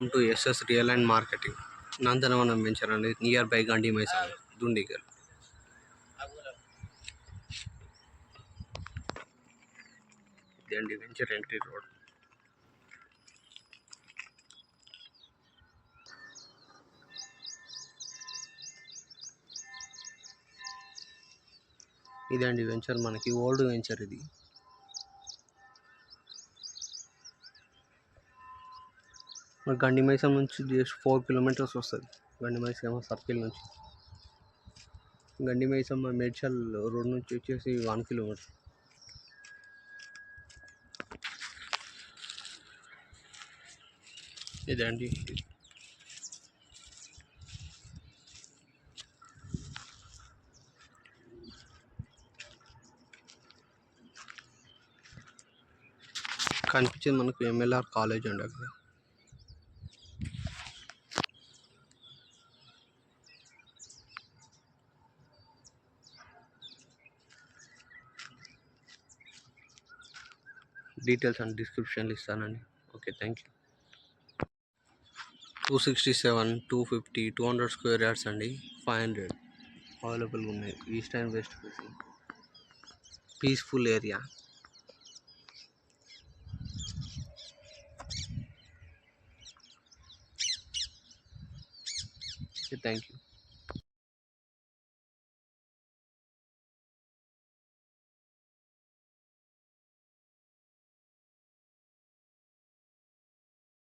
To SS real and marketing Nandanavanam venture అండి, nearby Gandi Maisamma Dundigal. ఇదండి venture entry road. ఇదండి venture, మనకి ఓల్డ్ వెంచర్ ఇది. గండి మైసమ్ నుంచి జస్ట్ 4 కిలోమీటర్స్ వస్తుంది. గండి మైసమ్ సర్కిల్ నుంచి గండి మైసమ్ మేడ్చల్ రోడ్ నుంచి వచ్చేసి 1 కిలోమీటర్. ఇదండి కనిపించేది మనకు ఎంఎల్ఆర్ కాలేజ్ అండి. అక్కడ డీటెయిల్స్ అండ్ డిస్క్రిప్షన్లు ఇస్తానండి. Okay, thank you. 267, 250, 200 square yards అండి. 500 అవైలబుల్గా ఉన్నాయి. East and west facing, peaceful area. Thank you.